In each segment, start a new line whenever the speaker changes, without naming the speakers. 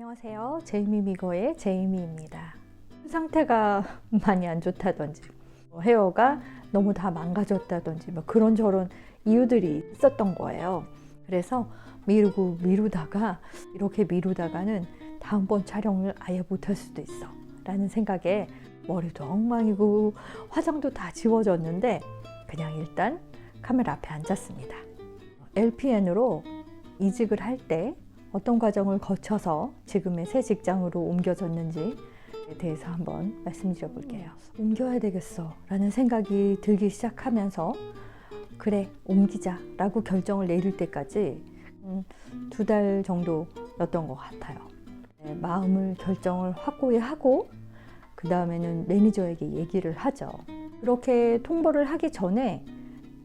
안녕하세요. 제이미미거의 제이미입니다. 상태가 많이 안 좋다든지 헤어가 너무 다 망가졌다든지 그런저런 이유들이 있었던 거예요. 그래서 미루다가 이렇게 미루다가는 다음번 촬영을 아예 못할 수도 있어 라는 생각에 머리도 엉망이고 화장도 다 지워졌는데 그냥 일단 카메라 앞에 앉았습니다. LPN으로 이직을 할 때 어떤 과정을 거쳐서 지금의 새 직장으로 옮겨졌는지에 대해서 한번 말씀드려 볼게요. 옮겨야 되겠어 라는 생각이 들기 시작하면서 그래 옮기자 라고 결정을 내릴 때까지 2달 정도였던 것 같아요. 마음을 결정을 확고히 하고 그 다음에는 매니저에게 얘기를 하죠. 그렇게 통보를 하기 전에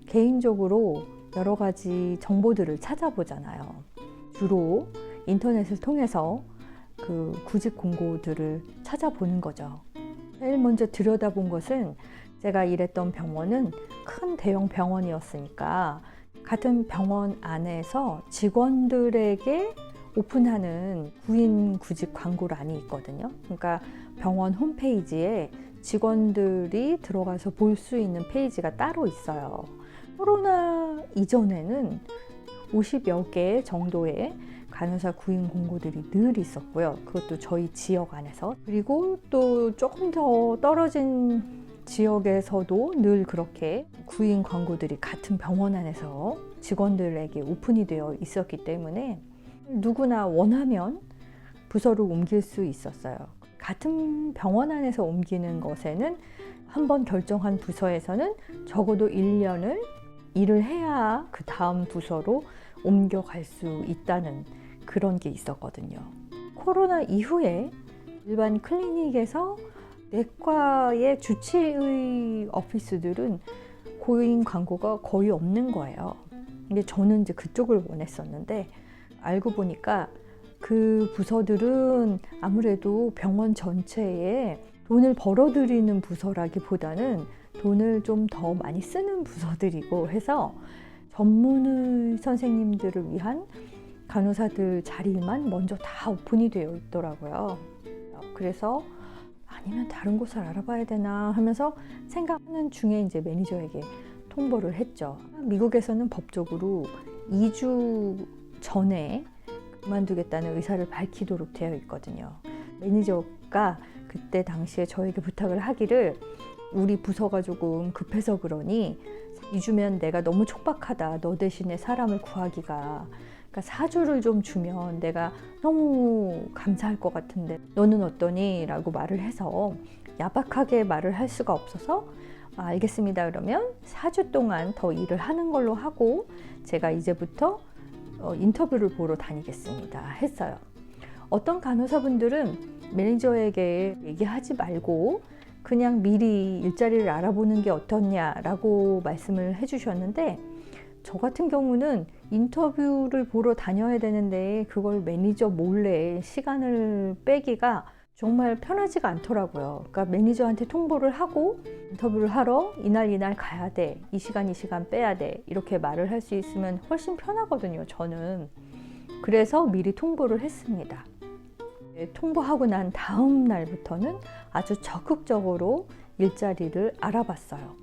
개인적으로 여러 가지 정보들을 찾아보잖아요. 주로 인터넷을 통해서 그 구직 공고들을 찾아보는 거죠. 제일 먼저 들여다본 것은 제가 일했던 병원은 큰 대형 병원이었으니까 같은 병원 안에서 직원들에게 오픈하는 구인 구직 광고란이 있거든요. 그러니까 병원 홈페이지에 직원들이 들어가서 볼 수 있는 페이지가 따로 있어요. 코로나 이전에는 50여 개 정도의 간호사 구인 공고들이 늘 있었고요. 그것도 저희 지역 안에서. 그리고 또 조금 더 떨어진 지역에서도 늘 그렇게 구인 광고들이 같은 병원 안에서 직원들에게 오픈이 되어 있었기 때문에 누구나 원하면 부서를 옮길 수 있었어요. 같은 병원 안에서 옮기는 것에는 한번 결정한 부서에서는 적어도 1년을 일을 해야 그 다음 부서로 옮겨갈 수 있다는 그런 게 있었거든요. 코로나 이후에 일반 클리닉에서 내과의 주치의 오피스들은 고인 광고가 거의 없는 거예요. 근데 저는 이제 그쪽을 원했었는데 알고 보니까 그 부서들은 아무래도 병원 전체에 돈을 벌어들이는 부서라기보다는 돈을 좀 더 많이 쓰는 부서들이고 해서 전문의 선생님들을 위한 간호사들 자리만 먼저 다 오픈이 되어 있더라고요. 그래서 아니면 다른 곳을 알아봐야 되나 하면서 생각하는 중에 이제 매니저에게 통보를 했죠. 미국에서는 법적으로 2주 전에 그만두겠다는 의사를 밝히도록 되어 있거든요. 매니저가 그때 당시에 저에게 부탁을 하기를 우리 부서가 조금 급해서 그러니 2주면 내가 너무 촉박하다. 너 대신에 사람을 구하기가. 그러니까 4주를 좀 주면 내가 너무 감사할 것 같은데 너는 어떠니? 라고 말을 해서 야박하게 말을 할 수가 없어서 알겠습니다. 그러면 4주 동안 더 일을 하는 걸로 하고 제가 이제부터 인터뷰를 보러 다니겠습니다. 했어요. 어떤 간호사분들은 매니저에게 얘기하지 말고 그냥 미리 일자리를 알아보는 게 어떻냐라고 말씀을 해주셨는데 저 같은 경우는 인터뷰를 보러 다녀야 되는데 그걸 매니저 몰래 시간을 빼기가 정말 편하지가 않더라고요. 그러니까 매니저한테 통보를 하고 인터뷰를 하러 이날 가야 돼. 이 시간 빼야 돼. 이렇게 말을 할 수 있으면 훨씬 편하거든요. 저는. 그래서 미리 통보를 했습니다. 통보하고 난 다음 날부터는 아주 적극적으로 일자리를 알아봤어요.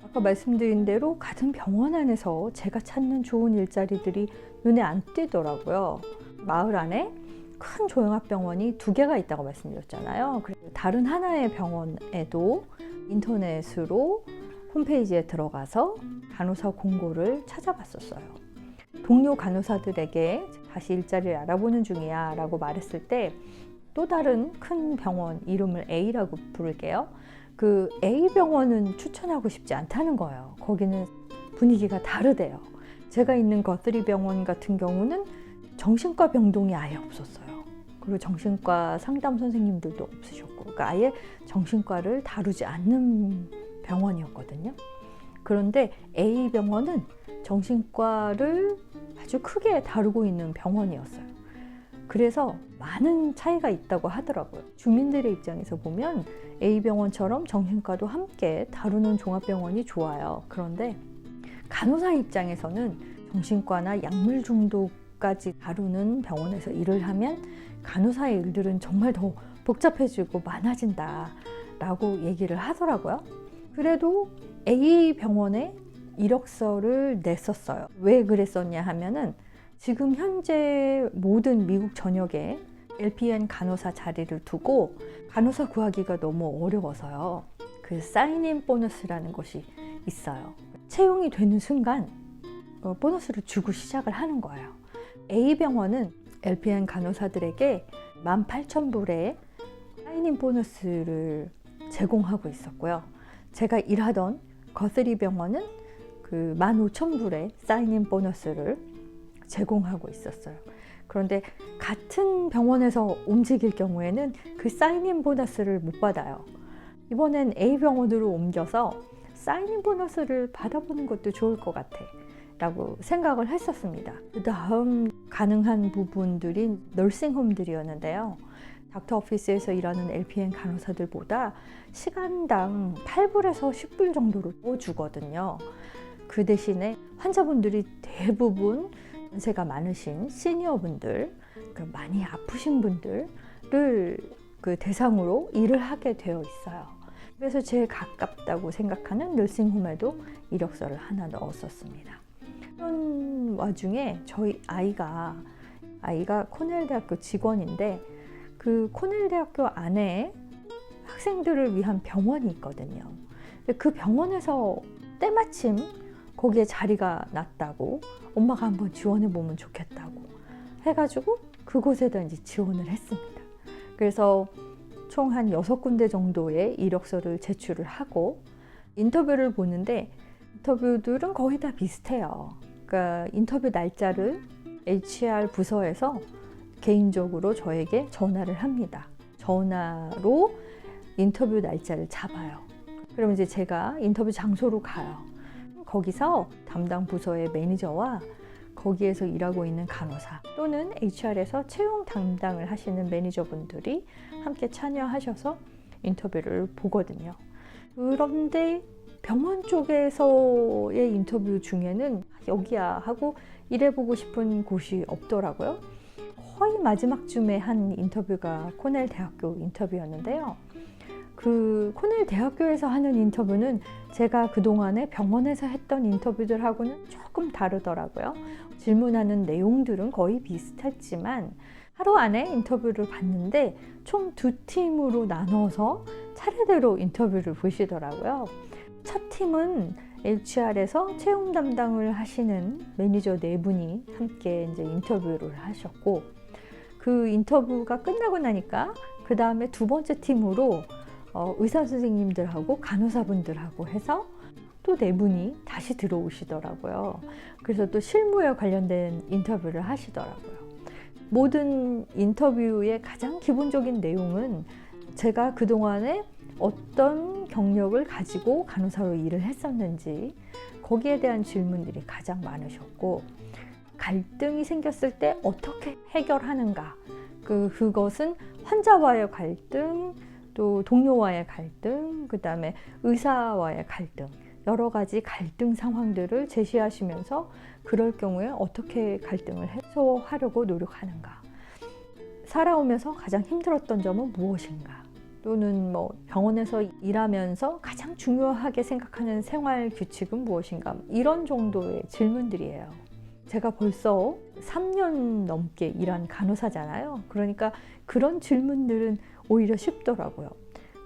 아까 말씀드린 대로 같은 병원 안에서 제가 찾는 좋은 일자리들이 눈에 안 띄더라고요. 마을 안에 큰 조영학병원이 2개가 있다고 말씀드렸잖아요. 다른 하나의 병원에도 인터넷으로 홈페이지에 들어가서 간호사 공고를 찾아봤었어요. 동료 간호사들에게 다시 일자리를 알아보는 중이야 라고 말했을 때 또 다른 큰 병원 이름을 A라고 부를게요. 그 A 병원은 추천하고 싶지 않다는 거예요. 거기는 분위기가 다르대요. 제가 있는 거스리 병원 같은 경우는 정신과 병동이 아예 없었어요. 그리고 정신과 상담 선생님들도 없으셨고 그러니까 아예 정신과를 다루지 않는 병원이었거든요. 그런데 A 병원은 정신과를 아주 크게 다루고 있는 병원이었어요. 그래서 많은 차이가 있다고 하더라고요. 주민들의 입장에서 보면 A병원처럼 정신과도 함께 다루는 종합병원이 좋아요. 그런데 간호사 입장에서는 정신과나 약물 중독 간호까지 다루는 병원에서 일을 하면 간호사의 일들은 정말 더 복잡해지고 많아진다 라고 얘기를 하더라고요. 그래도 A 병원에 이력서를 냈었어요. 왜 그랬었냐 하면은 지금 현재 모든 미국 전역에 LPN 간호사 자리를 두고 간호사 구하기가 너무 어려워서요. 그 사인인 보너스라는 것이 있어요. 채용이 되는 순간 보너스를 주고 시작을 하는 거예요. A병원은 LPN 간호사들에게 18,000불의 사인인 보너스를 제공하고 있었고요. 제가 일하던 거스리 병원은 그 15,000불의 사인인 보너스를 제공하고 있었어요. 그런데 같은 병원에서 움직일 경우에는 그 사인인 보너스를 못 받아요. 이번엔 A병원으로 옮겨서 사인인 보너스를 받아보는 것도 좋을 것 같아 라고 생각을 했었습니다. 그 다음 가능한 부분들이 너싱홈들이었는데요. 닥터 오피스에서 일하는 LPN 간호사들보다 시간당 8불에서 10불 정도로 더 주거든요. 그 대신에 환자분들이 대부분 연세가 많으신 시니어분들, 많이 아프신 분들을 그 대상으로 일을 하게 되어 있어요. 그래서 제일 가깝다고 생각하는 너싱홈에도 이력서를 하나 넣었었습니다. 그런 와중에 저희 아이가 코넬 대학교 직원인데 그 코넬 대학교 안에 학생들을 위한 병원이 있거든요. 그 병원에서 때마침 거기에 자리가 났다고 엄마가 한번 지원해 보면 좋겠다고 해가지고 그곳에다 이제 지원을 했습니다. 그래서 총 한 6군데 정도의 이력서를 제출을 하고 인터뷰를 보는데 인터뷰들은 거의 다 비슷해요. 그러니까 인터뷰 날짜를 HR 부서에서 개인적으로 저에게 전화를 합니다. 전화로 인터뷰 날짜를 잡아요. 그러면 이제 제가 인터뷰 장소로 가요. 거기서 담당 부서의 매니저와 거기에서 일하고 있는 간호사 또는 HR에서 채용 담당을 하시는 매니저분들이 함께 참여하셔서 인터뷰를 보거든요. 그런데 병원 쪽에서의 인터뷰 중에는 여기야 하고 일해보고 싶은 곳이 없더라고요. 거의 마지막쯤에 한 인터뷰가 코넬 대학교 인터뷰였는데요. 그 코넬 대학교에서 하는 인터뷰는 제가 그동안에 병원에서 했던 인터뷰들하고는 조금 다르더라고요. 질문하는 내용들은 거의 비슷했지만 하루 안에 인터뷰를 봤는데 총 2팀으로 나눠서 차례대로 인터뷰를 보시더라고요. 첫 팀은 HR에서 채용 담당을 하시는 매니저 4분이 함께 이제 인터뷰를 하셨고 그 인터뷰가 끝나고 나니까 그 다음에 2번째 팀으로 의사 선생님들하고 간호사분들하고 해서 또 4분이 다시 들어오시더라고요. 그래서 또 실무에 관련된 인터뷰를 하시더라고요. 모든 인터뷰의 가장 기본적인 내용은 제가 그동안에 어떤 경력을 가지고 간호사로 일을 했었는지 거기에 대한 질문들이 가장 많으셨고 갈등이 생겼을 때 어떻게 해결하는가 그것은 환자와의 갈등 또 동료와의 갈등 그 다음에 의사와의 갈등 여러 가지 갈등 상황들을 제시하시면서 그럴 경우에 어떻게 갈등을 해소하려고 노력하는가 살아오면서 가장 힘들었던 점은 무엇인가 또는 뭐 병원에서 일하면서 가장 중요하게 생각하는 생활 규칙은 무엇인가 이런 정도의 질문들이에요. 제가 벌써 3년 넘게 일한 간호사잖아요. 그러니까 그런 질문들은 오히려 쉽더라고요.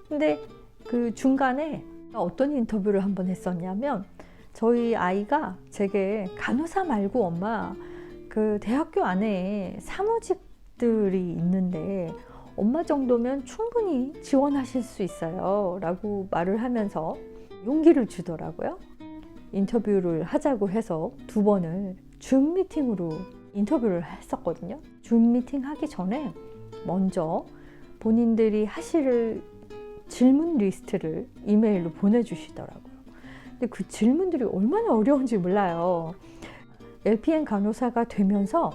근데 그 중간에 어떤 인터뷰를 한번 했었냐면 저희 아이가 제게 간호사 말고 엄마 그 대학교 안에 사무직들이 있는데 엄마 정도면 충분히 지원하실 수 있어요 라고 말을 하면서 용기를 주더라고요. 인터뷰를 하자고 해서 2번을 줌 미팅으로 인터뷰를 했었거든요. 줌 미팅 하기 전에 먼저 본인들이 하실 질문 리스트를 이메일로 보내주시더라고요. 근데 그 질문들이 얼마나 어려운지 몰라요. LPN 간호사가 되면서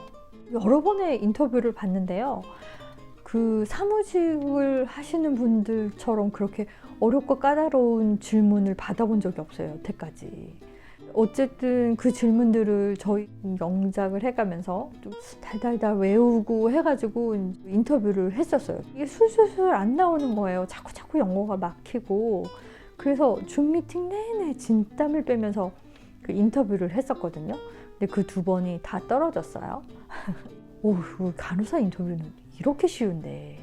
여러 번의 인터뷰를 봤는데요. 그 사무직을 하시는 분들처럼 그렇게 어렵고 까다로운 질문을 받아본 적이 없어요, 여태까지. 어쨌든 그 질문들을 저희 영작을 해가면서 좀 달달달 외우고 해가지고 인터뷰를 했었어요. 이게 술술술 안 나오는 거예요. 자꾸 영어가 막히고. 그래서 줌 미팅 내내 진땀을 빼면서 그 인터뷰를 했었거든요. 근데 그 2번이 다 떨어졌어요. 오, 간호사 인터뷰는 이렇게 쉬운데.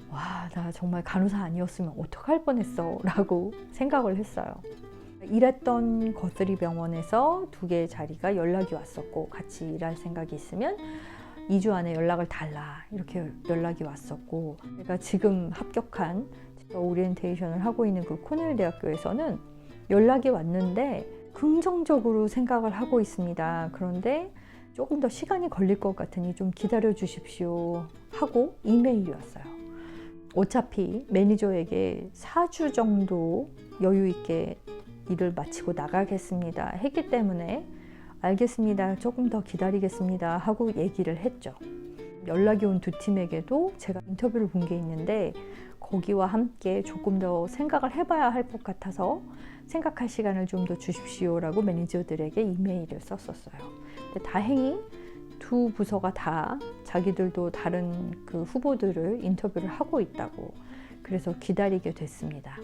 와, 나 정말 간호사 아니었으면 어떡할 뻔했어 라고 생각을 했어요. 일했던 거스리 병원에서 2개의 자리가 연락이 왔었고, 같이 일할 생각이 있으면 2주 안에 연락을 달라 이렇게 연락이 왔었고, 제가 지금 합격한 오리엔테이션을 하고 있는 그 코넬 대학교에서는 연락이 왔는데 긍정적으로 생각을 하고 있습니다. 그런데 조금 더 시간이 걸릴 것 같으니 좀 기다려 주십시오 하고 이메일이 왔어요. 어차피 매니저에게 4주 정도 여유 있게 일을 마치고 나가겠습니다 했기 때문에 알겠습니다, 조금 더 기다리겠습니다 하고 얘기를 했죠. 연락이 온 2팀에게도 제가 인터뷰를 본 게 있는데 거기와 함께 조금 더 생각을 해봐야 할 것 같아서 생각할 시간을 좀 더 주십시오라고 매니저들에게 이메일을 썼었어요. 근데 다행히 2 부서가 다 자기들도 다른 그 후보들을 인터뷰를 하고 있다고, 그래서 기다리게 됐습니다.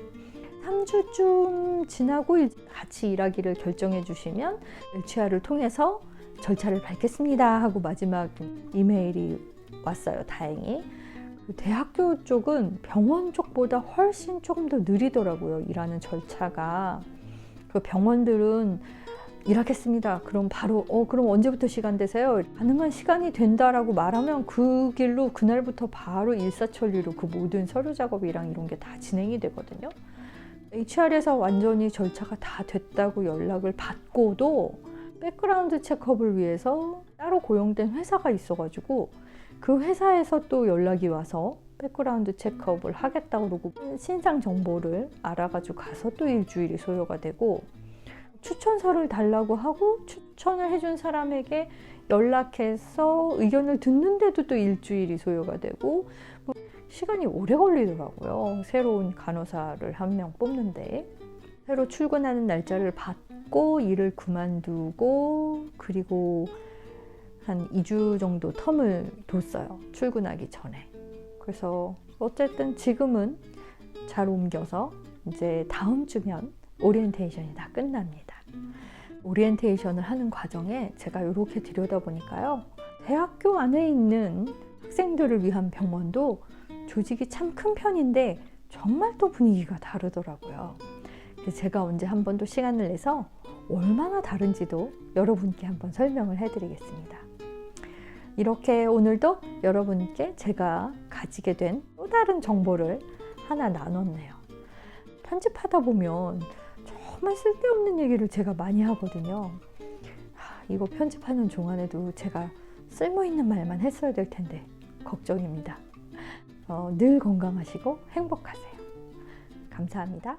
3주쯤 지나고 같이 일하기를 결정해 주시면 LCR을 통해서 절차를 밟겠습니다 하고 마지막 이메일이 왔어요. 다행히. 대학교 쪽은 병원 쪽보다 훨씬 조금 더 느리더라고요, 일하는 절차가. 그 병원들은 일하겠습니다. 그럼 바로 그럼 언제부터 시간 되세요? 가능한 시간이 된다라고 말하면 그 길로 그날부터 바로 일사천리로 그 모든 서류 작업이랑 이런 게 다 진행이 되거든요. HR에서 완전히 절차가 다 됐다고 연락을 받고도 백그라운드 체크업을 위해서 따로 고용된 회사가 있어가지고 그 회사에서 또 연락이 와서 백그라운드 체크업을 하겠다고 그러고 신상 정보를 알아가지고 가서 또 일주일이 소요가 되고, 추천서를 달라고 하고 추천을 해준 사람에게 연락해서 의견을 듣는데도 또 일주일이 소요가 되고, 시간이 오래 걸리더라고요. 새로운 간호사를 1명 뽑는데. 새로 출근하는 날짜를 받고 일을 그만두고, 그리고 한 2주 정도 텀을 뒀어요, 출근하기 전에. 그래서 어쨌든 지금은 잘 옮겨서 이제 다음 주면 오리엔테이션이 다 끝납니다. 오리엔테이션을 하는 과정에 제가 이렇게 들여다보니까요, 대학교 안에 있는 학생들을 위한 병원도 조직이 참 큰 편인데 정말 또 분위기가 다르더라고요. 그래서 제가 언제 한 번 또 시간을 내서 얼마나 다른지도 여러분께 한번 설명을 해드리겠습니다. 이렇게 오늘도 여러분께 제가 가지게 된 또 다른 정보를 하나 나눴네요. 편집하다 보면 정말 쓸데없는 얘기를 제가 많이 하거든요. 이거 편집하는 동안에도 제가 쓸모있는 말만 했어야 될 텐데 걱정입니다. 늘 건강하시고 행복하세요. 감사합니다.